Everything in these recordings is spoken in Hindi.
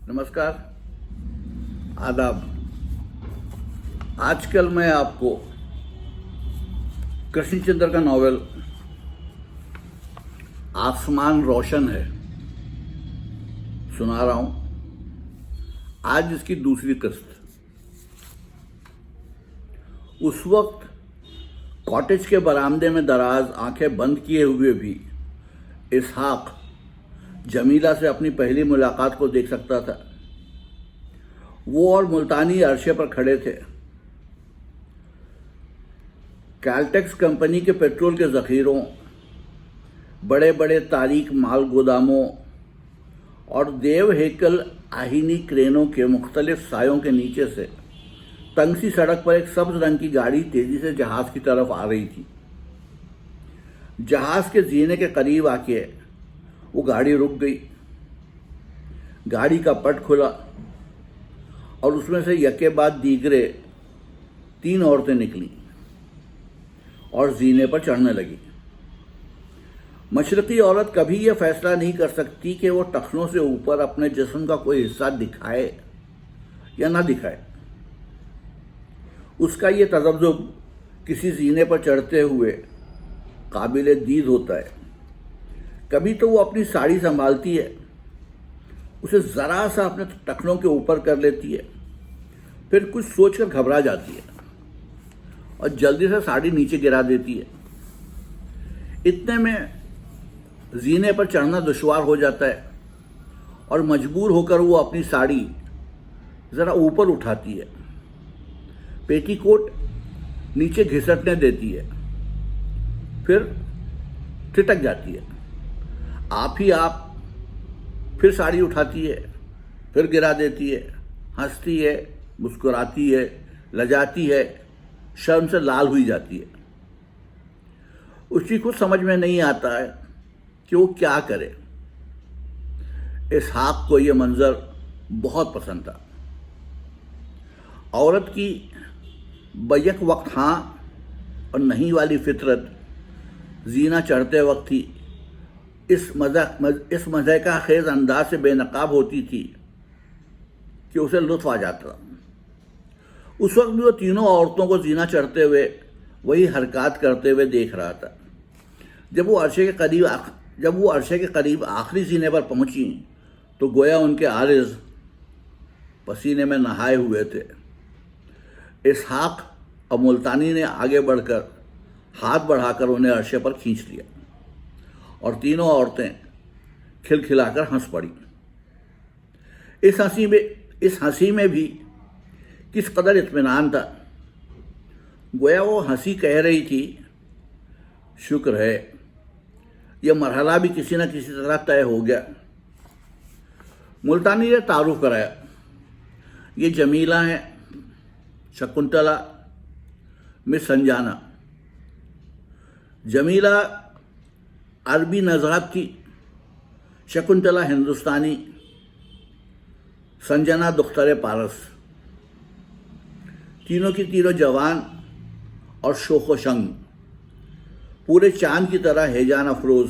नमस्कार, आदाब। आजकल मैं आपको कृष्णचंद्र का नॉवेल आसमान रोशन है सुना रहा हूं। आज इसकी दूसरी किस्त। उस वक्त कॉटेज के बरामदे में दराज आंखें बंद किए हुए भी इसहाक जमीला से अपनी पहली मुलाकात को देख सकता था। वो और मुल्तानी अरशे पर खड़े थे। कैल्टेक्स कंपनी के पेट्रोल के जखीरों, बड़े बड़े तारीक माल गोदामों और देव हेकल आहीनी क्रेनों के मुख्तलिफ सायों के नीचे से तंग सी सड़क पर एक सब्ज रंग की गाड़ी तेजी से जहाज की तरफ आ रही थी। जहाज के जीने के करीब आके वो गाड़ी रुक गई। गाड़ी का पट खुला और उसमें से यके बाद दीगरे 3 औरतें निकलीं और जीने पर चढ़ने लगी। मशरकी औरत कभी यह फैसला नहीं कर सकती कि वो टखनों से ऊपर अपने जिस्म का कोई हिस्सा दिखाए या ना दिखाए। उसका ये तजब्जुब किसी जीने पर चढ़ते हुए काबिले दीद होता है। कभी तो वो अपनी साड़ी संभालती है, उसे जरा सा अपने टखनों के ऊपर कर लेती है, फिर कुछ सोचकर घबरा जाती है और जल्दी से साड़ी नीचे गिरा देती है। इतने में जीने पर चढ़ना दुश्वार हो जाता है और मजबूर होकर वो अपनी साड़ी जरा ऊपर उठाती है, पेटीकोट नीचे घिसटने देती है, फिर ठिठक जाती है। आप ही आप फिर साड़ी उठाती है, फिर गिरा देती है, हंसती है, मुस्कुराती है, लजाती है, शर्म से लाल हुई जाती है। उसकी कुछ समझ में नहीं आता है कि वो क्या करे। इसहाक को यह मंजर बहुत पसंद था। औरत की बैक वक्त हाँ और नहीं वाली फितरत जीना चढ़ते वक्त ही इस मज़े का खेज अंदाज से बेनकाब होती थी कि उसे लुत्फ आ जाता। उस वक्त भी वो तीनों औरतों को जीना चढ़ते हुए वही हरकत करते हुए देख रहा था। जब वो अरशे के करीब आखिरी जीने पर पहुंची तो गोया उनके आरिज़ पसीने में नहाए हुए थे। इसहाक और मुल्तानी ने आगे बढ़कर हाथ बढ़ाकर उन्हें अरशे पर खींच लिया और तीनों औरतें खिलखिलाकर हंस पड़ी। इस हंसी में भी किस कदर इत्मीनान था। गोया वो हंसी कह रही थी, शुक्र है यह मरहला भी किसी न किसी तरह तय हो गया। मुल्तानी ने तारुफ कराया, ये जमीला हैं, शकुंतला, मिस संजाना। जमीला अरबी नज़ात थी, शकुंतला हिंदुस्तानी, संजना दुख्तरे पारस। तीनों की तीनों जवान और शोखो शंग, पूरे चांद की तरह हेजान अफरोज।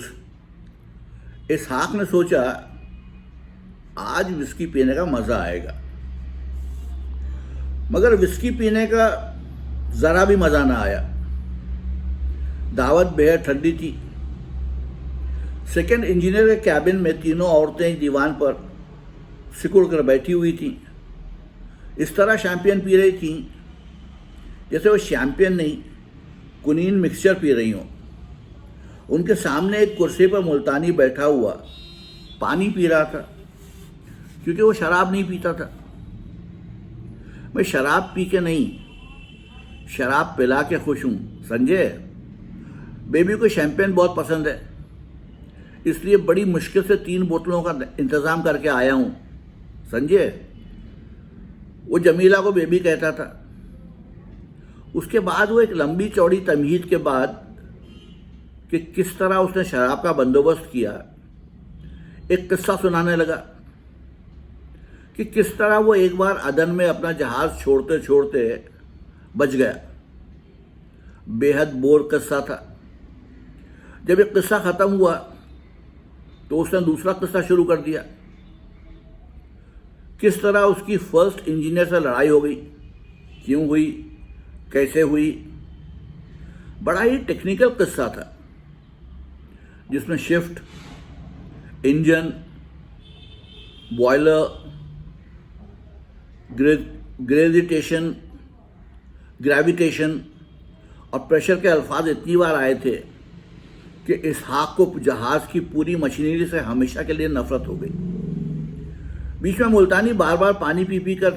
इसहाक ने सोचा आज विस्की पीने का मज़ा आएगा, मगर विस्की पीने का ज़रा भी मज़ा ना आया। दावत बेहद ठंडी थी। सेकेंड इंजीनियर के कैबिन में तीनों औरतें दीवान पर सिकुड़ कर बैठी हुई थीं। इस तरह शैम्पियन पी रही थीं जैसे वो शैम्पियन नहीं, कुनीन मिक्सचर पी रही हों। उनके सामने एक कुर्सी पर मुल्तानी बैठा हुआ पानी पी रहा था, क्योंकि वो शराब नहीं पीता था। मैं शराब पी के नहीं, शराब पिला के खुश हूँ संजय। बेबी को शैम्पेन बहुत पसंद है, इसलिए बड़ी मुश्किल से 3 बोतलों का इंतज़ाम करके आया हूँ संजय। वो जमीला को बेबी कहता था। उसके बाद वो एक लंबी चौड़ी तमहीद के बाद कि किस तरह उसने शराब का बंदोबस्त किया, एक किस्सा सुनाने लगा कि किस तरह वो एक बार अदन में अपना जहाज़ छोड़ते छोड़ते बच गया। बेहद बोर किस्सा था। जब एक किस्सा ख़त्म हुआ तो उसने दूसरा किस्सा शुरू कर दिया। किस तरह उसकी फर्स्ट इंजीनियर से लड़ाई हो गई, क्यों हुई, कैसे हुई। बड़ा ही टेक्निकल किस्सा था जिसमें शिफ्ट, इंजन, बॉयलर, ग्रेविटेशन और प्रेशर के अल्फाज इतनी बार आए थे कि इसहाक को जहाज की पूरी मशीनरी से हमेशा के लिए नफरत हो गई। बीच में मुल्तानी बार बार पानी पी पी कर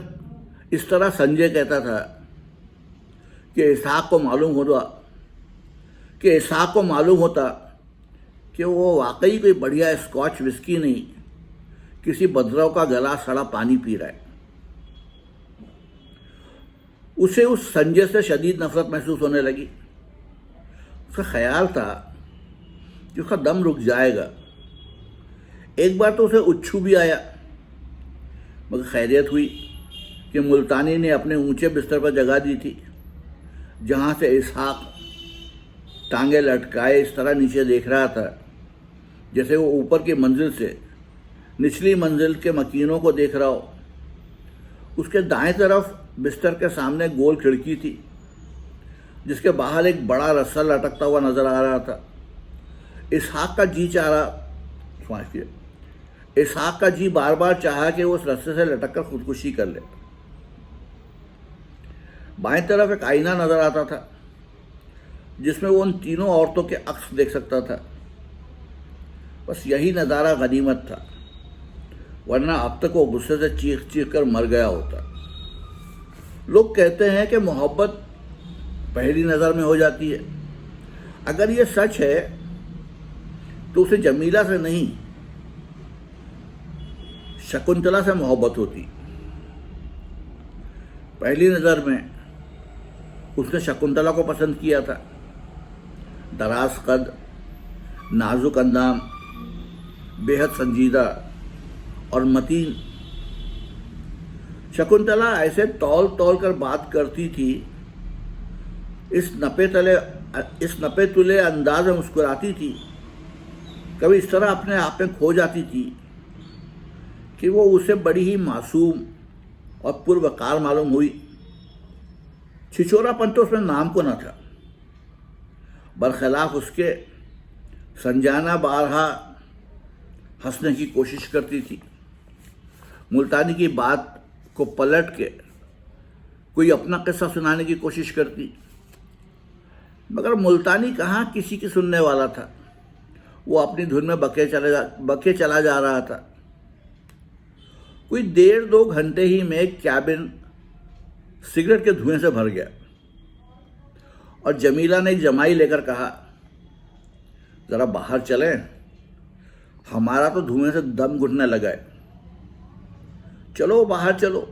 इस तरह संजय कहता था कि इसहाक को मालूम होता कि वो वाकई कोई बढ़िया स्कॉच विस्की नहीं, किसी बदरव का गला सड़ा पानी पी रहा है। उसे उस संजय से शदीद नफरत महसूस होने लगी। उसका ख्याल था कि उसका दम रुक जाएगा। एक बार तो उसे उच्छू भी आया, मगर खैरियत हुई कि मुल्तानी ने अपने ऊंचे बिस्तर पर जगह दी थी, जहां से इसहाक टांगे लटकाए इस तरह नीचे देख रहा था जैसे वो ऊपर की मंजिल से निचली मंजिल के मकीनों को देख रहा हो। उसके दाएं तरफ बिस्तर के सामने गोल खिड़की थी, जिसके बाहर एक बड़ा रस्सा लटकता हुआ नजर आ रहा था। इसहाक का जी बार बार चाहा कि वो उस रस्से से लटक कर खुदकुशी कर ले। बाएं तरफ एक आईना नजर आता था जिसमें वो उन तीनों औरतों के अक्स देख सकता था। बस यही नज़ारा गनीमत था, वरना अब तक वो गुस्से से चीख चीख कर मर गया होता। लोग कहते हैं कि मोहब्बत पहली नज़र में हो जाती है। अगर ये सच है तो उसे जमीला से नहीं, शकुंतला से मोहब्बत होती। पहली नज़र में उसने शकुंतला को पसंद किया था। दराज कद, नाजुक अंदाम, बेहद संजीदा और मतीन। शकुंतला ऐसे तौल तौल कर बात करती थी, इस नपे तुले अंदाज में मुस्कुराती थी, कभी इस तरह अपने आप में खो जाती थी कि वो उसे बड़ी ही मासूम और पुरवकार मालूम हुई। छिछोरापन तो उसमें नाम को न था। बरखिलाफ उसके संजाना बारहा हंसने की कोशिश करती थी। मुल्तानी की बात को पलट के कोई अपना किस्सा सुनाने की कोशिश करती, मगर मुल्तानी कहाँ किसी की सुनने वाला था। वो अपनी धुन में बके चला जा रहा था। कोई 1.5-2 घंटे ही में कैबिन सिगरेट के धुएं से भर गया और जमीला ने जमाई लेकर कहा, जरा बाहर चलें, हमारा तो धुएं से दम घुटने लगा है। चलो बाहर चलो।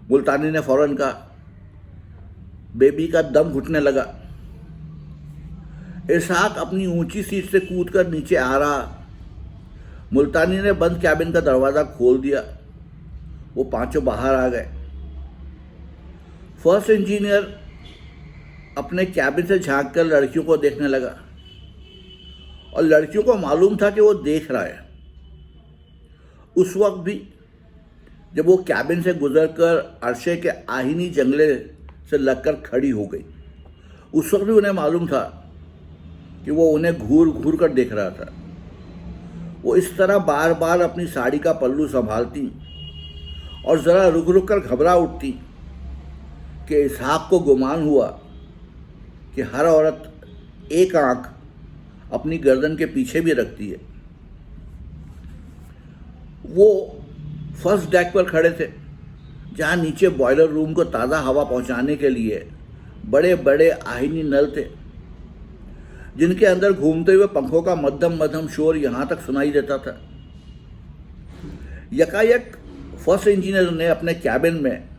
मुल्तानी ने फौरन कहा। बेबी का दम घुटने लगा। इसहाक अपनी ऊंची सीट से कूदकर नीचे आ रहा। मुल्तानी ने बंद कैबिन का दरवाजा खोल दिया। वो पांचों बाहर आ गए। फर्स्ट इंजीनियर अपने कैबिन से झांक कर लड़कियों को देखने लगा और लड़कियों को मालूम था कि वो देख रहा है। उस वक्त भी जब वो कैबिन से गुजरकर अरशे के आहिनी जंगले से लगकर खड़ी हो गई, उस वक्त भी उन्हें मालूम था कि वो उन्हें घूर घूर कर देख रहा था। वो इस तरह बार बार अपनी साड़ी का पल्लू संभालती और ज़रा रुक रुक कर घबरा उठती कि इसहाक को गुमान हुआ कि हर औरत एक आंख अपनी गर्दन के पीछे भी रखती है। वो फर्स्ट डेक पर खड़े थे, जहाँ नीचे बॉयलर रूम को ताज़ा हवा पहुंचाने के लिए बड़े बड़े आहिनी नल थे, जिनके अंदर घूमते हुए पंखों का मध्यम मध्यम शोर यहाँ तक सुनाई देता था। यकायक फर्स्ट इंजीनियर ने अपने कैबिन में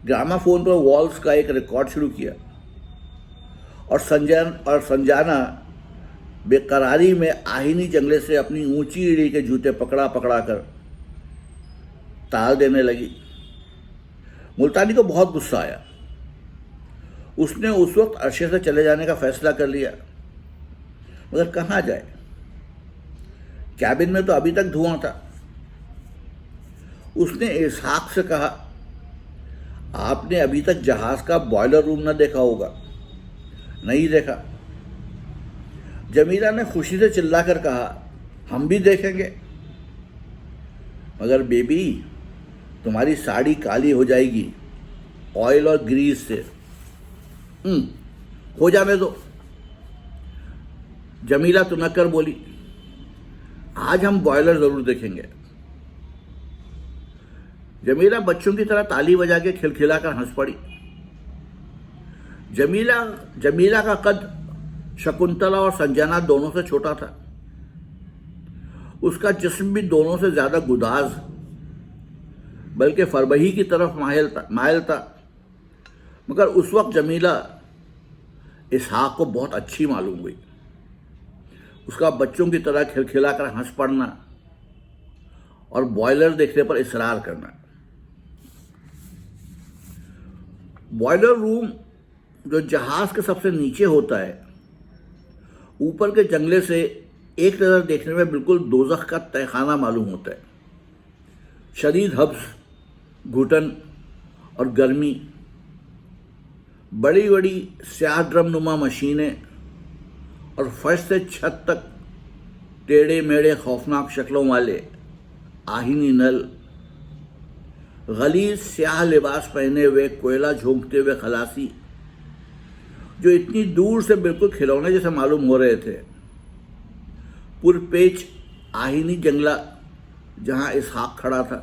ग्रामाफोन पर वॉल्स का एक रिकॉर्ड शुरू किया और संजाना बेकरारी में आहिनी जंगले से अपनी ऊंची एड़ी के जूते पकड़ा पकड़ा कर ताल देने लगी। मुल्तानी को बहुत गुस्सा आया। उसने उस वक्त अरशे से चले जाने का फैसला कर लिया, मगर कहाँ जाए? कैबिन में तो अभी तक धुआं था। उसने इसहाक से कहा, आपने अभी तक जहाज का बॉयलर रूम न देखा होगा। नहीं देखा। जमीला ने खुशी से चिल्लाकर कहा, हम भी देखेंगे। मगर बेबी, तुम्हारी साड़ी काली हो जाएगी ऑयल और ग्रीस से। हो जाने दो। जमीला तुनक कर बोली, आज हम बॉयलर जरूर देखेंगे। जमीला बच्चों की तरह ताली बजा के खिलखिलाकर हंस पड़ी। जमीला का कद शकुंतला और संजना दोनों से छोटा था। उसका जिस्म भी दोनों से ज्यादा गुदाज, बल्कि फरबही की तरफ मायल था। मगर उस वक्त जमीला इसहाक को बहुत अच्छी मालूम हुई। उसका बच्चों की तरह खिलखिलाकर हंस पड़ना और बॉयलर देखने पर इसरार करना। बॉयलर रूम, जो जहाज के सबसे नीचे होता है, ऊपर के जंगले से एक नज़र देखने में बिल्कुल दोज़ख का तहखाना मालूम होता है। शदीद हब्स, घुटन और गर्मी, बड़ी बड़ी स्याह ड्रम नुमा मशीनें और फर्श से छत तक टेढ़े मेढ़े खौफनाक शक्लों वाले आहिनी नल, गलीज स्याह लिबास पहने हुए कोयला झोंकते हुए खलासी, जो इतनी दूर से बिल्कुल खिलौने जैसे मालूम हो रहे थे। पुरपेच आहिनी जंगला जहां इसहाक खड़ा था,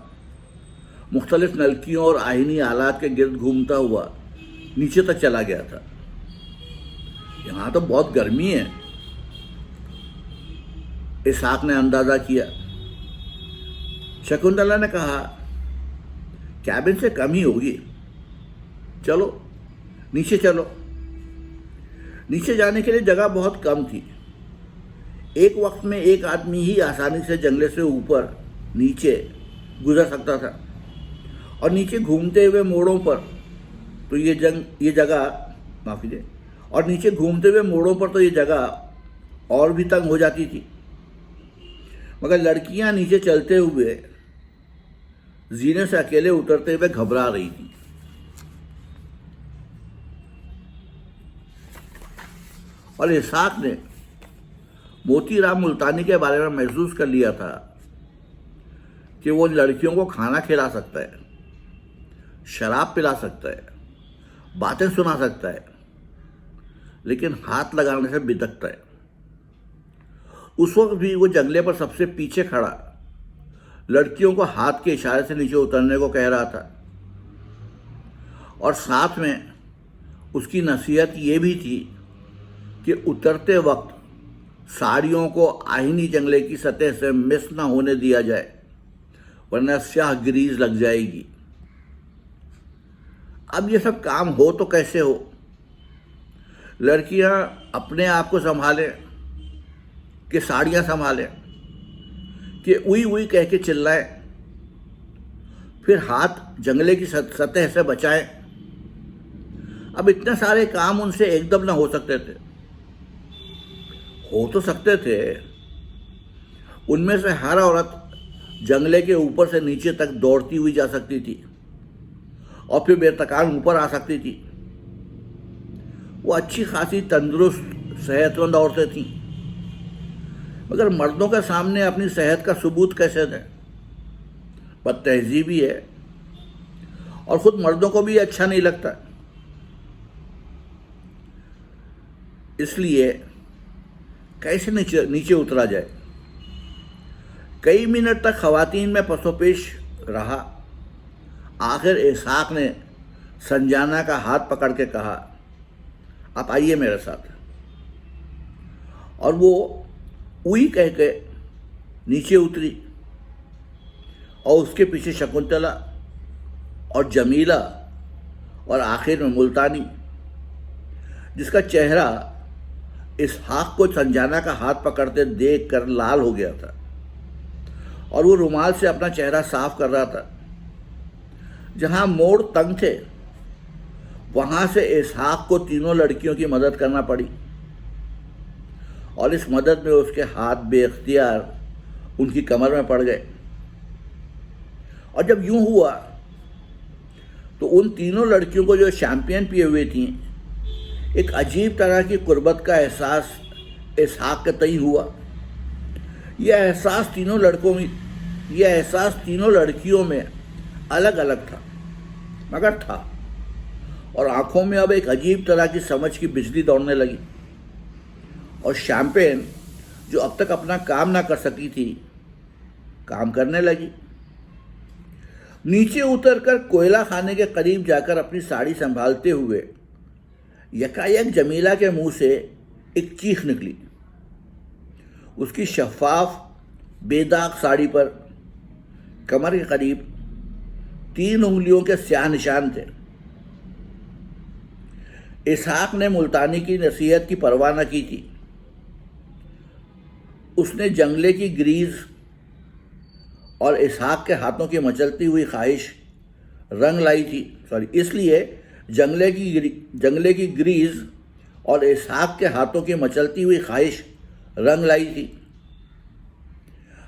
मुख्तलिफ नलकियों और आहिनी आलात के गिर्द घूमता हुआ नीचे तक चला गया था। यहां तो बहुत गर्मी है, इसहाक ने अंदाजा किया। शकुंतला ने कहा, कैबिन से कम ही होगी, चलो नीचे चलो। नीचे जाने के लिए जगह बहुत कम थी। एक वक्त में एक आदमी ही आसानी से जंगले से ऊपर नीचे गुजर सकता था, और नीचे घूमते हुए मोड़ों पर तो ये जगह और भी तंग हो जाती थी। मगर लड़कियां नीचे चलते हुए जीने से अकेले उतरते हुए घबरा रही थी। और इसहाक ने मोतीराम मुल्तानी के बारे में महसूस कर लिया था कि वो लड़कियों को खाना खिला सकता है, शराब पिला सकता है, बातें सुना सकता है, लेकिन हाथ लगाने से बिदकता है। उस वक्त भी वो जंगले पर सबसे पीछे खड़ा लड़कियों को हाथ के इशारे से नीचे उतरने को कह रहा था, और साथ में उसकी नसीहत ये भी थी कि उतरते वक्त साड़ियों को आहिनी जंगले की सतह से मिस न होने दिया जाए, वरना स्याह ग्रीज लग जाएगी। अब ये सब काम हो तो कैसे हो? लड़कियां अपने आप को संभालें कि साड़ियां संभालें, कि उई उई कह के चिल्लाएं, फिर हाथ जंगले की सतह से बचाएं। अब इतने सारे काम उनसे एकदम ना हो सकते थे। हो तो सकते थे। उनमें से हर औरत जंगले के ऊपर से नीचे तक दौड़ती हुई जा सकती थी और फिर बेतकान ऊपर आ सकती थी। वो अच्छी खासी तंदुरुस्त सेहतमंद औरतें थीं, मगर मर्दों के सामने अपनी सेहत का सबूत कैसे दें? बदतहजीबी है, और खुद मर्दों को भी अच्छा नहीं लगता। इसलिए कैसे नीचे उतरा जाए? कई मिनट तक खवातीन में पसोपेश रहा। आखिर इसहाक ने संजाना का हाथ पकड़ के कहा, आप आइए मेरे साथ। और वो उई कह के नीचे उतरी, और उसके पीछे शकुंतला और जमीला और आखिर में मुल्तानी, जिसका चेहरा इसहाक को संजाना का हाथ पकड़ते देख कर लाल हो गया था, और वो रुमाल से अपना चेहरा साफ कर रहा था। जहां मोड़ तंग थे, वहां से इसहाक को तीनों लड़कियों की मदद करना पड़ी, और इस मदद में उसके हाथ बेख्तियार उनकी कमर में पड़ गए, और जब यूं हुआ तो उन तीनों लड़कियों को जो शैंपियन पिए हुए थी, एक अजीब तरह की कुर्बत का एहसास इसहाक के तय हुआ। यह एहसास तीनों लड़कियों में अलग अलग था, मगर था, और आंखों में अब एक अजीब तरह की समझ की बिजली दौड़ने लगी। और शैंपेन, जो अब तक अपना काम ना कर सकी थी, काम करने लगी। नीचे उतरकर कोयला खाने के करीब जाकर अपनी साड़ी संभालते हुए यकायक जमीला के मुंह से एक चीख निकली। उसकी शफाफ बेदाग साड़ी पर कमर के करीब 3 उंगलियों के स्याह निशान थे। इसहाक ने मुल्तानी की नसीहत की परवाह न की थी। उसने जंगले की ग्रीज और इसहाक के हाथों की मचलती हुई ख्वाहिश रंग लाई थी। इसलिए जंगले की ग्रीज और इसहाक के हाथों की मचलती हुई ख्वाहिश रंग लाई थी।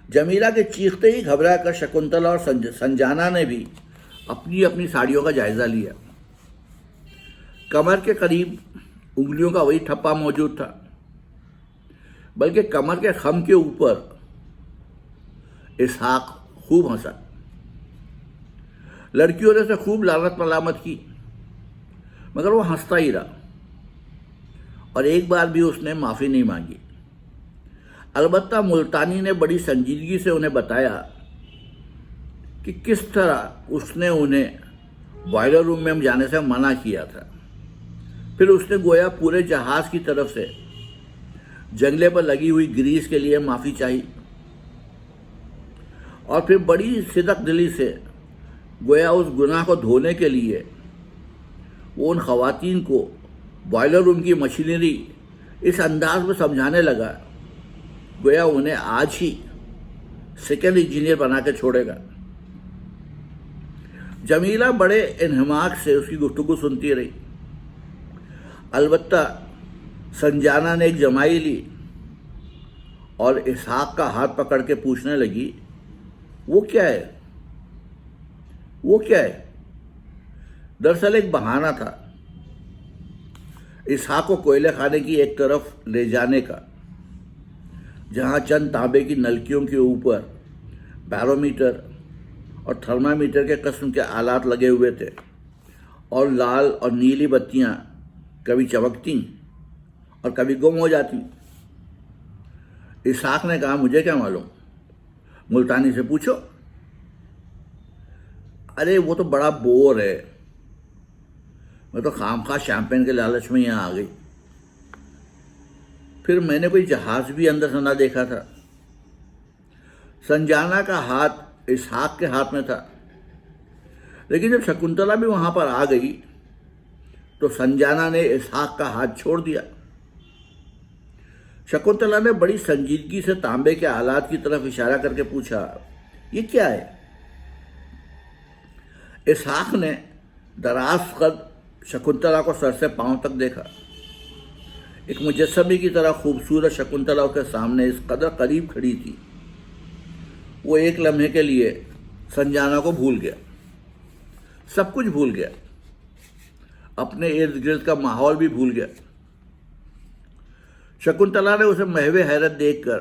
जमीला के चीखते ही घबरा कर शकुंतला और संजाना ने भी अपनी अपनी साड़ियों का जायजा लिया। कमर के करीब उंगलियों का वही ठप्पा मौजूद था, बल्कि कमर के खम के ऊपर इसहाक खूब हंसा। लड़कियों ने उसे खूब लानत मलामत की, मगर वो हंसता ही रहा और एक बार भी उसने माफ़ी नहीं मांगी। अलबत्ता मुल्तानी ने बड़ी संजीदगी से उन्हें बताया कि किस तरह उसने उन्हें बॉयलर रूम में जाने से मना किया था। फिर उसने गोया पूरे जहाज़ की तरफ से जंगले पर लगी हुई ग्रीस के लिए माफ़ी चाहिए, और फिर बड़ी सिदक दिली से गोया उस गुनाह को धोने के लिए वो उन ख़वातीन को बॉयलर रूम की मशीनरी इस अंदाज में समझाने लगा, गोया उन्हें आज ही सेकेंड इंजीनियर बना के छोड़ेगा। जमीला बड़े इन्हमाक से उसकी गुफ्तगू सुनती रही। अलबत्ता संजाना ने एक जमाई ली और इसहाक का हाथ पकड़ के पूछने लगी, वो क्या है? वो क्या है? दरअसल एक बहाना था इसहाक को कोयले खाने की एक तरफ ले जाने का, जहां चंद तांबे की नलकियों के ऊपर बैरोमीटर और थर्मामीटर के किस्म के आलात लगे हुए थे, और लाल और नीली बत्तियां कभी चमकती और कभी गुम हो जाती। इसहाक ने कहा, मुझे क्या मालूम, मुल्तानी से पूछो। अरे वो तो बड़ा बोर है, मैं तो खामखा शैंपेन के लालच में यहाँ आ गई। फिर मैंने कोई जहाज भी अंदर से ना देखा था। संजाना का हाथ इसहाक के हाथ में था, लेकिन जब शकुंतला भी वहां पर आ गई तो संजाना ने इसहाक का हाथ छोड़ दिया। शकुंतला ने बड़ी संजीदगी से तांबे के आलात की तरफ इशारा करके पूछा, ये क्या है? इसहाक ने दराज कद शकुंतला को सर से पांव तक देखा। एक मुजस्समे की तरह खूबसूरत शकुंतला उसके सामने इस कदर करीब खड़ी थी, वो एक लम्हे के लिए संजाना को भूल गया, सब कुछ भूल गया, अपने इर्द गिर्द का माहौल भी भूल गया। शकुंतला ने उसे महवे हैरत देखकर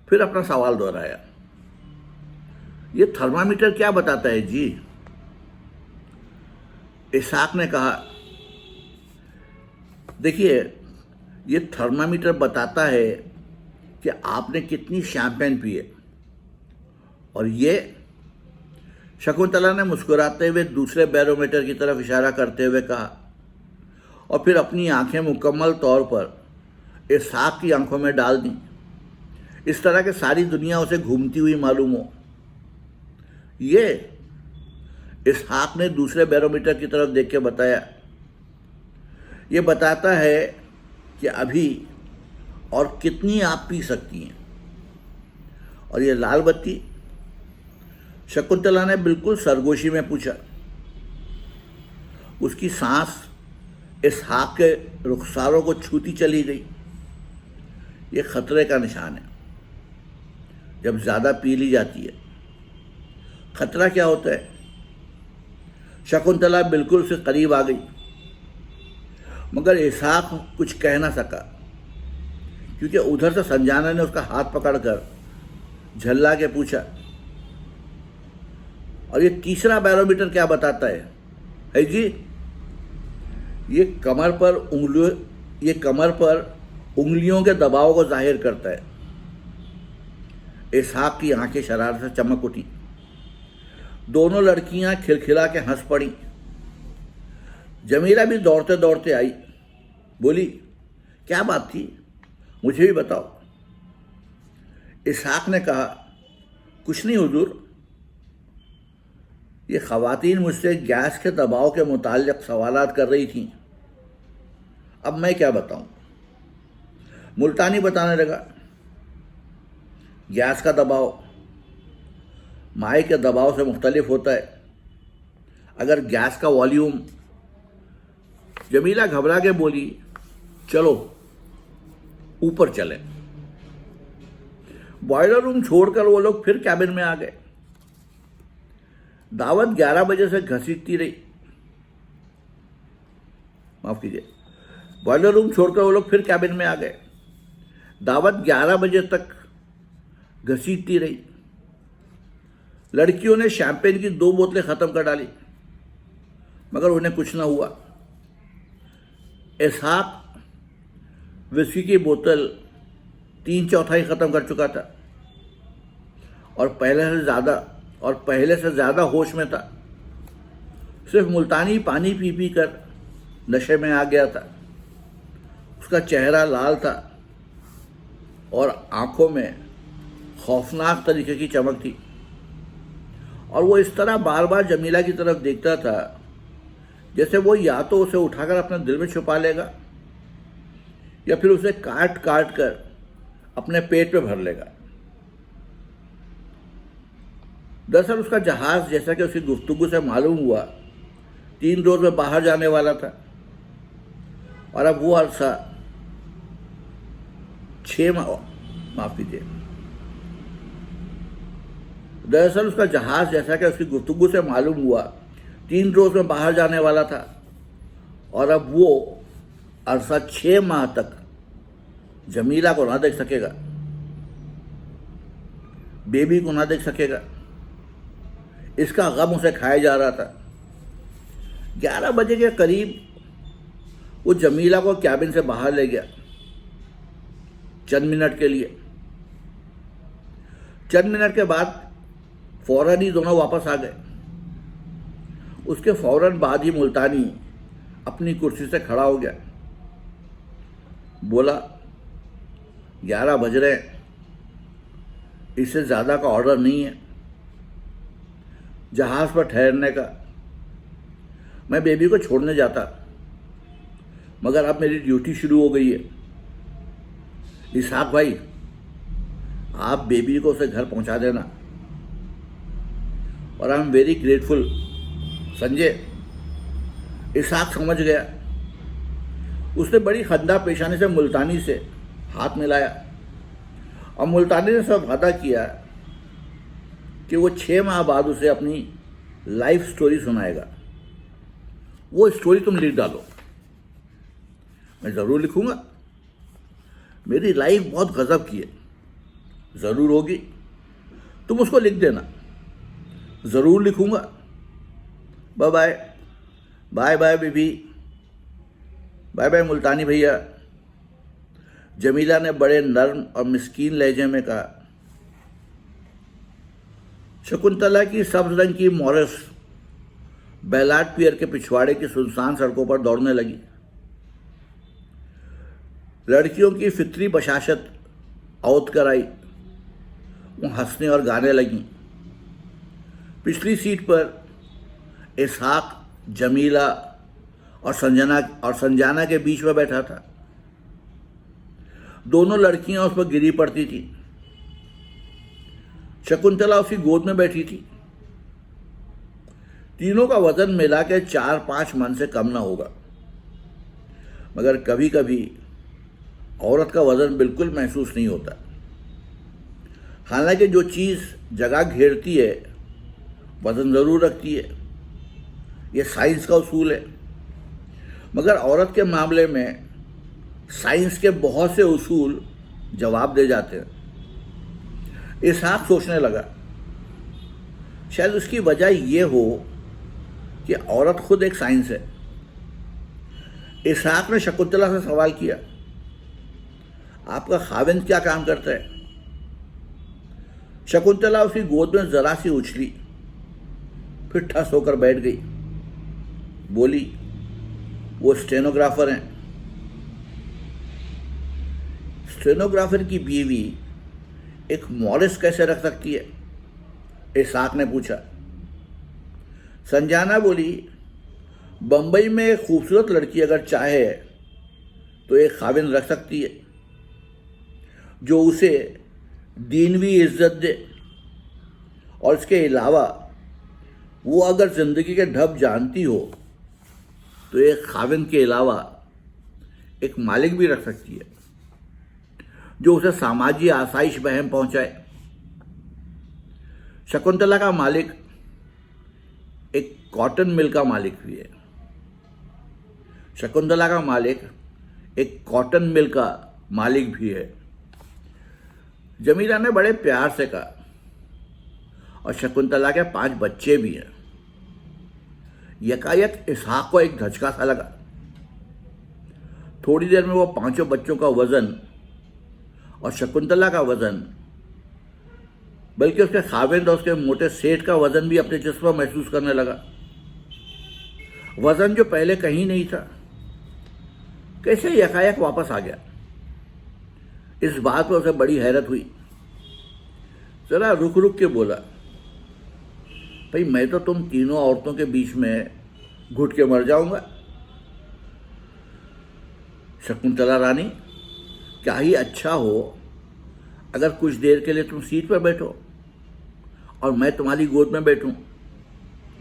फिर अपना सवाल दोहराया, ये थर्मामीटर क्या बताता है जी? इसहाक ने कहा, देखिए, ये थर्मामीटर बताता है कि आपने कितनी शैंपेन पी है, और ये, शकुंतला ने मुस्कुराते हुए दूसरे बैरोमीटर की तरफ इशारा करते हुए कहा, और फिर अपनी आंखें मुकम्मल तौर पर इसहाक की आंखों में डाल दी, इस तरह कि सारी दुनिया उसे घूमती हुई मालूम हो। ये, इसहाक ने दूसरे बैरोमीटर की तरफ देख के बताया, ये बताता है कि अभी और कितनी आप पी सकती हैं। और ये लाल बत्ती? शकुंतला ने बिल्कुल सरगोशी में पूछा। उसकी सांस इसहाक के रुखसारों को छूती चली गई। ये खतरे का निशान है। जब ज़्यादा पी ली जाती है खतरा क्या होता है। शकुंतला बिल्कुल उसके करीब आ गई, मगर इसहाक कुछ कह ना सका, क्योंकि उधर से संजाना ने उसका हाथ पकड़कर झल्ला के पूछा, और ये तीसरा बैरोमीटर क्या बताता है जी? ये कमर पर उंगलियों के दबाव को जाहिर करता है। इसहाक की आंखें शरारत से चमक उठी। दोनों लड़कियां खिलखिला के हंस पड़ी। जमीला भी दौड़ते दौड़ते आई, बोली, क्या बात थी, मुझे भी बताओ। इसहाक ने कहा, कुछ नहीं हुजूर, ये ख़वातीन मुझसे गैस के दबाव के मुताल्लिक़ सवालात कर रही थीं। अब मैं क्या बताऊं? मुल्तानी बताने लगा, गैस का दबाव माए के दबाव से मुख्तलिफ होता है। अगर गैस का वॉल्यूम। जमीला घबरा के बोली, चलो ऊपर चलें। बॉयलर रूम छोड़कर वो लोग फिर कैबिन में आ गए। दावत 11 बजे से घसीटती रही। माफ कीजिए, बॉयलर रूम छोड़कर वो लोग फिर कैबिन में आ गए। दावत 11 बजे तक घसीटती रही। लड़कियों ने शैंपेन की 2 बोतलें खत्म कर डाली, मगर उन्हें कुछ ना हुआ। इसहाक विस्की की बोतल 3/4 खत्म कर चुका था और पहले से ज़्यादा होश में था। सिर्फ मुल्तानी पानी पी पी कर नशे में आ गया था। उसका चेहरा लाल था और आंखों में खौफनाक तरीके की चमक थी, और वो इस तरह बार बार जमीला की तरफ देखता था जैसे वो या तो उसे उठाकर अपने दिल में छुपा लेगा या फिर उसे काट काट कर अपने पेट पे भर लेगा। दरअसल उसका जहाज, जैसा कि उसकी गुफ्तगू से मालूम हुआ, 3 रोज में बाहर जाने वाला था, और अब वो अरसा 6 माह, माफ कीजिए, दरअसल उसका जहाज, जैसा कि उसकी गुफ्तगू से मालूम हुआ, 3 रोज में बाहर जाने वाला था, और अब वो अरसा 6 माह तक जमीला को ना देख सकेगा, बेबी को ना देख सकेगा। इसका गम उसे खाया जा रहा था। 11 बजे के करीब वो जमीला को कैबिन से बाहर ले गया, चंद मिनट के लिए। चंद मिनट के बाद फौरन ही दोनों वापस आ गए। उसके फौरन बाद ही मुल्तानी अपनी कुर्सी से खड़ा हो गया। बोला, 11 बज रहे हैं, इससे ज़्यादा का ऑर्डर नहीं है जहाज पर ठहरने का। मैं बेबी को छोड़ने जाता, मगर अब मेरी ड्यूटी शुरू हो गई है। इसहाक भाई, आप बेबी को उसे घर पहुंचा देना, और I am very grateful. Sanjay. Ishaq समझ गया। उसने बड़ी खंदा पेशानी से मुल्तानी से हाथ मिलाया, और मुल्तानी ने सब वादा किया कि वो 6 माह बाद उसे अपनी लाइफ स्टोरी सुनाएगा। वो स्टोरी तुम लिख डालो। मैं ज़रूर लिखूंगा। मेरी लाइफ बहुत गजब की है, ज़रूर होगी, तुम उसको लिख देना। ज़रूर लिखूंगा। Bye bye. Bye bye baby. Bye bye Multani भैया। जमीला ने बड़े नर्म और मिस्कीन लहजे में कहा। शकुंतला की सब्ज रंग की मॉरिस बेलाट पियर के पिछवाड़े की सुनसान सड़कों पर दौड़ने लगी। लड़कियों की फितरी बशाशत औत कर आई। वो हंसने और गाने लगीं। पिछली सीट पर इसहाक, जमीला और संजाना के बीच में बैठा था। दोनों लड़कियां उस पर गिरी पड़ती थी। शकुंतला उसकी गोद में बैठी थी। तीनों का वजन मिला के 4-5 मन से कम ना होगा, मगर कभी कभी औरत का वजन बिल्कुल महसूस नहीं होता। हालांकि जो चीज़ जगह घेरती है वजन ज़रूर रखती है, ये साइंस का उसूल है। मगर औरत के मामले में साइंस के बहुत से उसूल जवाब दे जाते हैं। इसहाक सोचने लगा, शायद उसकी वजह यह हो कि औरत खुद एक साइंस है। इसहाक ने शकुंतला से सवाल किया, आपका खाविंद क्या काम करता है? शकुंतला उसकी गोद में जरा सी उछली, फिर ठस होकर बैठ गई। बोली, वो स्टेनोग्राफर हैं। स्टेनोग्राफर की बीवी एक मॉरिस कैसे रख सकती है? इसहाक ने पूछा। संजाना बोली, बंबई में एक खूबसूरत लड़की अगर चाहे तो एक खाविन रख सकती है जो उसे दीनवी इज्जत दे, और इसके अलावा वो अगर जिंदगी के ढब जानती हो तो एक खाविन के अलावा एक मालिक भी रख सकती है जो उसे सामाजिक आसाइश बहम पहुंचाए। शकुंतला का मालिक एक कॉटन मिल का मालिक भी है। शकुंतला का मालिक एक कॉटन मिल का मालिक भी है। जमीला ने बड़े प्यार से कहा, और शकुंतला के 5 बच्चे भी हैं। यकायक इसहाक को एक धचका सा लगा। थोड़ी देर में वो 5 बच्चों का वजन और शकुंतला का वजन, बल्कि उसके खाविंद और उसके मोटे सेठ का वजन भी अपने जिस्म में महसूस करने लगा। वजन जो पहले कहीं नहीं था, कैसे यकायक वापस आ गया। इस बात पर उसे बड़ी हैरत हुई। जरा रुक रुक के बोला, भाई मैं तो तुम तीनों औरतों के बीच में घुट के मर जाऊंगा। शकुंतला रानी, क्या ही अच्छा हो अगर कुछ देर के लिए तुम सीट पर बैठो और मैं तुम्हारी गोद में बैठूं।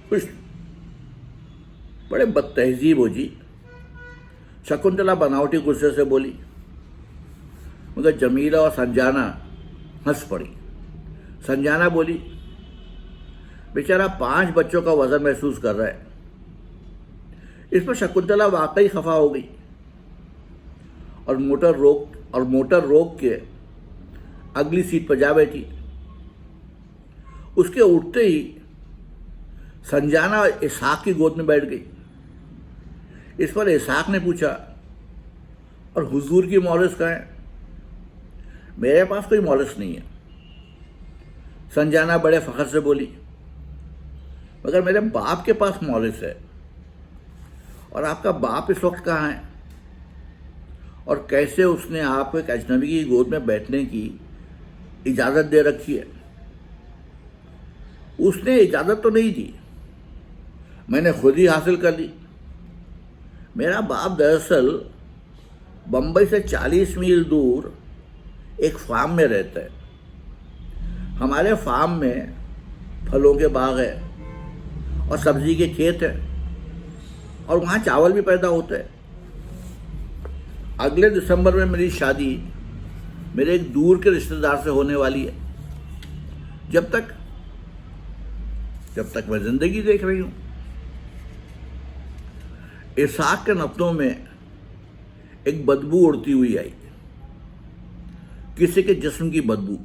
कुछ बड़े बदतहजीब हो जी। शकुंतला बनावटी गुस्से से बोली, मगर जमीला और संजाना हंस पड़ी। संजाना बोली, बेचारा 5 बच्चों का वजन महसूस कर रहा है। इस पर शकुंतला वाकई खफा हो गई और मोटर रोक के अगली सीट पर जा बैठी। उसके उठते ही संजाना इसहाक की गोद में बैठ गई। इस पर इसहाक ने पूछा, और हुजूर की मौलिस कहाँ है? मेरे पास कोई मौलिस नहीं है। संजाना बड़े फख्र से बोली, मगर मेरे बाप के पास मौलिस है। और आपका बाप इस वक्त कहाँ है? और कैसे उसने आपको एक अजनबी की गोद में बैठने की इजाज़त दे रखी है? उसने इजाज़त तो नहीं दी, मैंने खुद ही हासिल कर ली। मेरा बाप दरअसल बंबई से 40 मील दूर एक फार्म में रहता है। हमारे फार्म में फलों के बाग है और सब्जी के खेत है, और वहाँ चावल भी पैदा होता है। अगले दिसंबर में मेरी शादी मेरे एक दूर के रिश्तेदार से होने वाली है। जब तक मैं जिंदगी देख रही हूं। इसहाक के नफ्सों में एक बदबू उड़ती हुई आई, किसी के जिस्म की बदबू।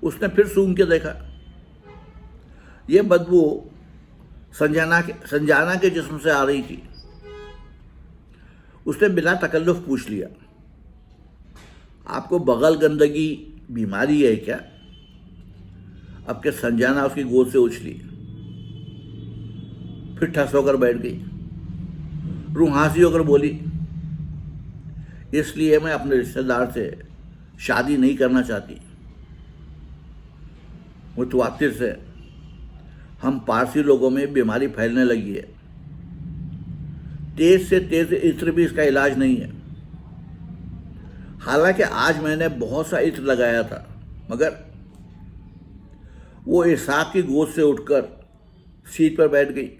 उसने फिर सूंघ के देखा। यह बदबू संजाना के जिस्म से आ रही थी। उसने बिना तकल्लुफ पूछ लिया, आपको बगल गंदगी बीमारी है क्या? अब के संजाना उसकी गोद से उछली, फिर ठस होकर बैठ गई। रूहासी होकर बोली, इसलिए मैं अपने रिश्तेदार से शादी नहीं करना चाहती। मुतवातिर से हम पारसी लोगों में बीमारी फैलने लगी है। तेज से तेज इत्र भी इसका इलाज नहीं है। हालांकि आज मैंने बहुत सा इत्र लगाया था, मगर वो इसहाक की गोद से उठकर सीट पर बैठ गई।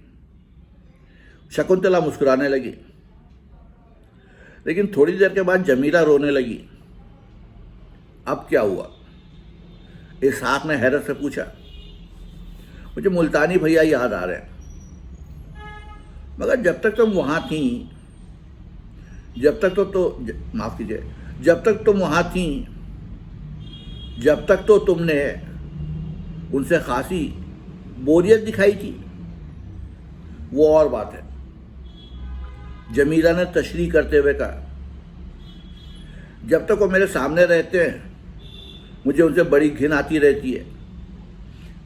शकुंतला मुस्कुराने लगी, लेकिन थोड़ी देर के बाद जमीला रोने लगी। अब क्या हुआ? इसहाक ने हैरत से पूछा। मुझे मुल्तानी भैया याद आ रहे हैं। मगर जब तक तुम वहाँ थी, जब तक माफ़ कीजिए, जब तक तुम वहाँ थी, जब तक तो तुमने उनसे खासी बोरियत दिखाई थी, वो और बात है। जमीला ने तशरीह करते हुए कहा, जब तक वो मेरे सामने रहते हैं मुझे उनसे बड़ी घिन आती रहती है।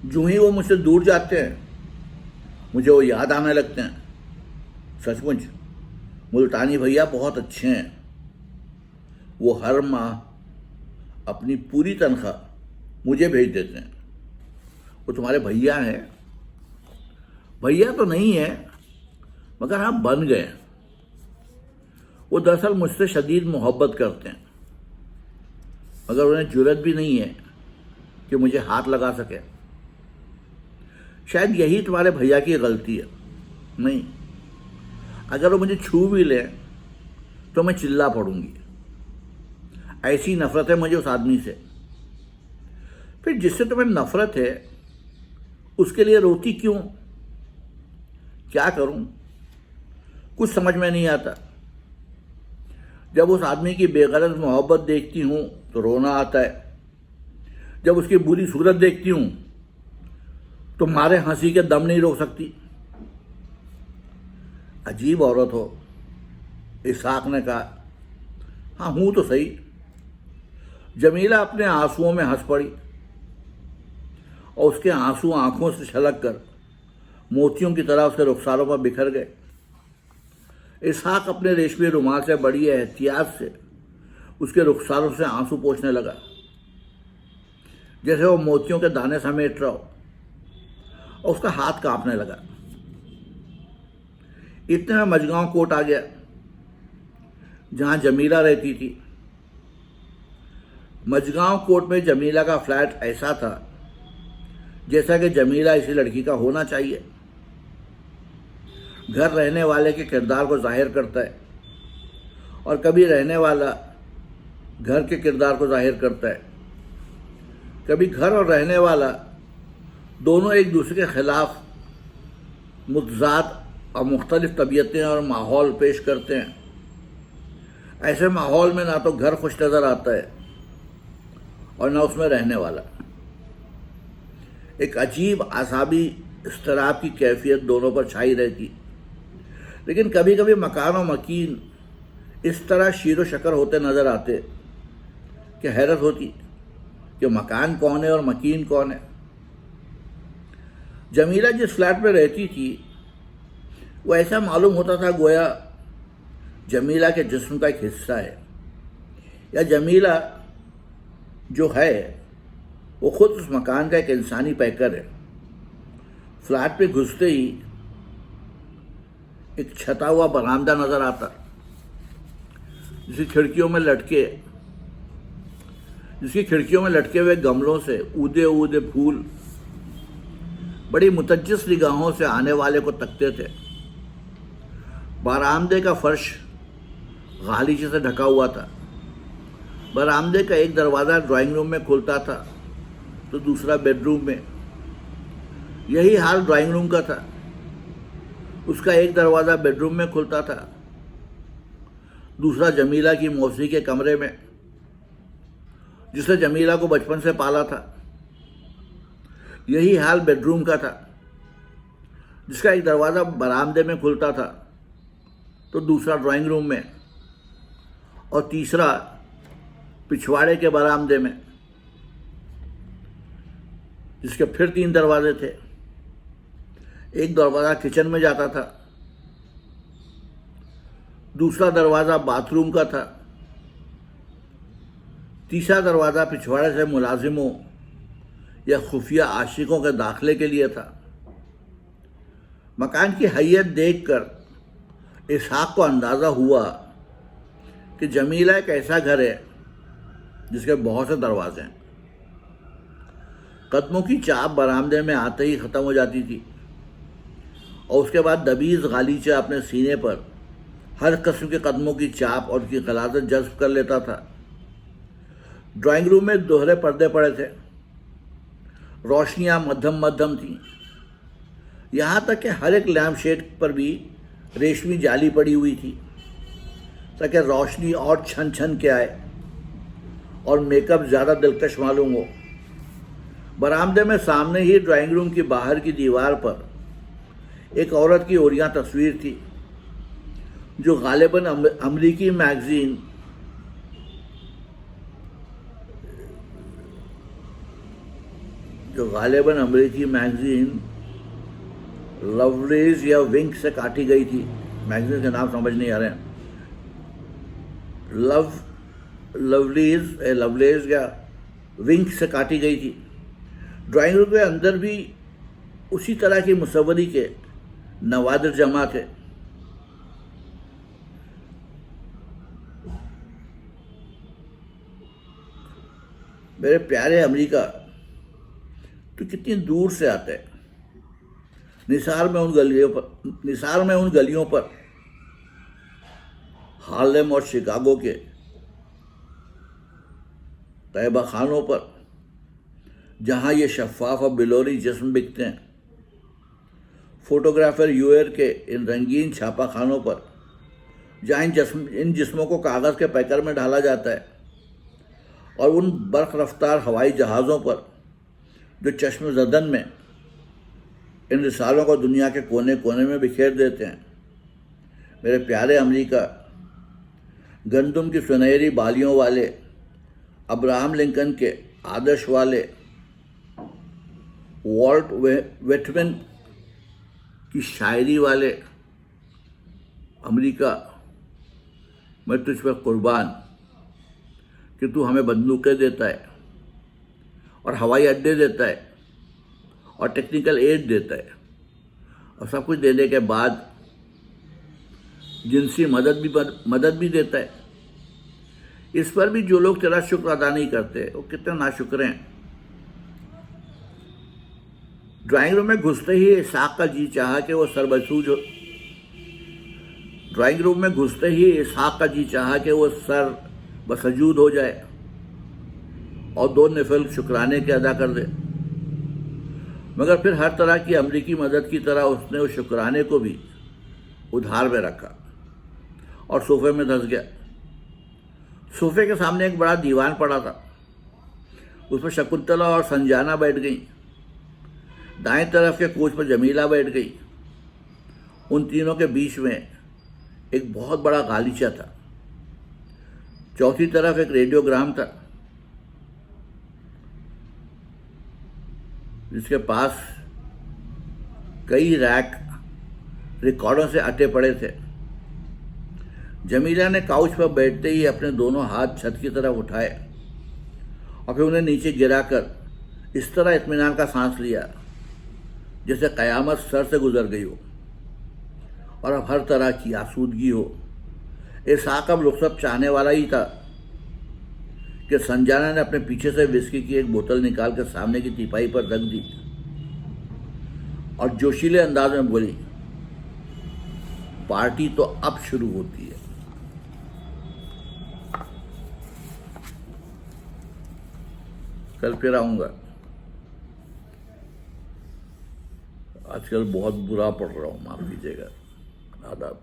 जो ही वो मुझसे दूर जाते हैं मुझे वो याद आने लगते हैं। सचमुच मुल्तानी भैया बहुत अच्छे हैं। वो हर माह अपनी पूरी तनख्वाह मुझे भेज देते हैं। वो तुम्हारे भैया हैं। भैया तो नहीं है, मगर हाँ बन गए। वो दरअसल मुझसे शदीद मोहब्बत करते हैं, मगर उन्हें जुर्रत भी नहीं है कि मुझे हाथ लगा सके। शायद यही तुम्हारे भैया की गलती है। नहीं, अगर वो मुझे छू भी ले तो मैं चिल्ला पड़ूंगी। ऐसी नफरत है मुझे उस आदमी से। फिर जिससे तुम्हें नफरत है उसके लिए रोती क्यों? क्या करूं, कुछ समझ में नहीं आता। जब उस आदमी की बेगरज मोहब्बत देखती हूं तो रोना आता है। जब उसकी बुरी सूरत देखती हूं तो मारे हंसी के दम नहीं रोक सकती। अजीब औरत हो, इसहाक ने कहा। हाँ हूं तो सही। जमीला अपने आंसुओं में हंस पड़ी और उसके आंसू आंखों से छलक कर मोतियों की तरह उसके रुखसारों पर बिखर गए। इसहाक अपने रेशमी रुमाल से बड़ी एहतियात से उसके रुखसारों से आंसू पोंछने लगा, जैसे वो मोतियों के दाने समेट रहा हो, और उसका हाथ कांपने लगा। इतने में मजगांव कोर्ट आ गया, जहां जमीला रहती थी। मजगांव कोर्ट में जमीला का फ्लैट ऐसा था जैसा कि जमीला इसी लड़की का होना चाहिए। घर रहने वाले के किरदार को जाहिर करता है और कभी रहने वाला घर के किरदार को जाहिर करता है। कभी घर और रहने वाला दोनों एक दूसरे के खिलाफ मुतजाद और मुख्तलिफ तबीयतें और माहौल पेश करते हैं। ऐसे माहौल में ना तो घर खुश नज़र आता है और ना उसमें रहने वाला। एक अजीब आसाबी इस्तराब की कैफियत दोनों पर छाई रहती। लेकिन कभी कभी मकान और मकीन इस तरह शीरो शकर होते नजर आते कि हैरत होती कि मकान कौन है और मकीन कौन है। जमीला जिस फ्लैट में रहती थी वो ऐसा मालूम होता था गोया जमीला के जिस्म का एक हिस्सा है, या जमीला जो है वो खुद उस मकान का एक इंसानी पैकर है। फ्लैट पे घुसते ही एक छता हुआ बरामदा नजर आता, जिसकी खिड़कियों में लटके हुए गमलों से ऊदे ऊदे फूल बड़ी मुतज्जिस निगाहों से आने वाले को तकते थे। बरामदे का फर्श गालीचे से ढका हुआ था। बरामदे का एक दरवाज़ा ड्राइंग रूम में खुलता था तो दूसरा बेडरूम में। यही हाल ड्राइंग रूम का था। उसका एक दरवाज़ा बेडरूम में खुलता था, दूसरा जमीला की मौसी के कमरे में, जिसने जमीला को बचपन से पाला था। यही हाल बेडरूम का था, जिसका एक दरवाज़ा बरामदे में खुलता था तो दूसरा ड्राइंग रूम में, और तीसरा पिछवाड़े के बरामदे में, जिसके फिर 3 दरवाजे थे। एक दरवाज़ा किचन में जाता था, दूसरा दरवाज़ा बाथरूम का था, तीसरा दरवाज़ा पिछवाड़े से मुलाजिमों या खुफिया आशिकों के दाखिले के लिए था। मकान की हैयत देखकर इसहाक को अंदाज़ा हुआ कि जमीला एक ऐसा घर है जिसके बहुत से दरवाजे हैं। कदमों की चाप बरामदे में आते ही ख़त्म हो जाती थी और उसके बाद दबीज़ गालीचा अपने सीने पर हर किस्म के कदमों की चाप और उसकी गलाजत जज्ब कर लेता था। ड्राइंग रूम में दोहरे पर्दे पड़े थे, रोशनियाँ मध्यम मध्यम थीं यहाँ तक कि हर एक लैम्प शेड पर भी रेशमी जाली पड़ी हुई थी ताकि रोशनी और छन छन के आए और मेकअप ज़्यादा दिलकश मालूम हो। बरामदे में सामने ही ड्राइंग रूम की बाहर की दीवार पर एक औरत की ओरियां तस्वीर थी जो गालिबन अमरीकी मैगजीन लवलेज या विंक से काटी गई थी। मैगजीन के नाम समझ नहीं आ रहे हैं। लवलेज या विंक से काटी गई थी। ड्राइंग रूम के अंदर भी उसी तरह की मुसव्वरी के नवादिर जमा थे। मेरे प्यारे अमेरिका, तो कितनी दूर से आते हैं। निसार में उन गलियों पर हार्लेम और शिकागो के तैयबा खानों पर जहां ये शफाफ और बिलोरी जिस्म बिकते हैं, फोटोग्राफर यूएर के इन रंगीन छापा खानों पर जहां इन जिस्मों को कागज़ के पैकर में डाला जाता है, और उन बर्फ रफ्तार हवाई जहाज़ों पर जो चश्म ज़दन में इन रिसालों को दुनिया के कोने कोने में बिखेर देते हैं। मेरे प्यारे अमेरिका, गंदम की सुनहरी बालियों वाले अब्राहम लिंकन के आदर्श वाले वॉल्ट व्हिटमैन की शायरी वाले अमेरिका, मैं तुझ पर कुर्बान कि तू हमें बंदूकें देता है और हवाई अड्डे देता है और टेक्निकल एड देता है, और सब कुछ देने के बाद जिनसी मदद भी देता है। इस पर भी जो लोग तेरा शुक्र अदा नहीं करते वो कितने नाशुक्र हैं। ड्राइंग रूम में घुसते ही इसहाक का जी चाहा कि वो सर बसजूद हो जाए और 2 नफल शुक्राने के अदा कर दे, मगर फिर हर तरह की अमरीकी मदद की तरह उसने उस शुक्राने को भी उधार में रखा और सोफे में धंस गया। सोफे के सामने एक बड़ा दीवान पड़ा था। उस पर शकुंतला और संजाना बैठ गई। दाएं तरफ के कोच पर जमीला बैठ गई। उन तीनों के बीच में एक बहुत बड़ा गालीचा था। चौथी तरफ एक रेडियोग्राम था जिसके पास कई रैक रिकॉर्डों से अटे पड़े थे। जमीला ने काउच पर बैठते ही अपने दोनों हाथ छत की तरफ उठाए और फिर उन्हें नीचे गिराकर इस तरह इत्मीनान का सांस लिया जैसे कयामत सर से गुजर गई हो और अब हर तरह की आसूदगी हो। इसहाक अब रुखसत चाहने वाला ही था कि संजाना ने अपने पीछे से विस्की की एक बोतल निकाल कर सामने की टीपाई पर रख दी और जोशीले अंदाज में बोली, पार्टी तो अब शुरू होती है। कल फिर आऊंगा। आजकल बहुत बुरा पढ़ रहा हूं, माफ कीजिएगा। आदाब।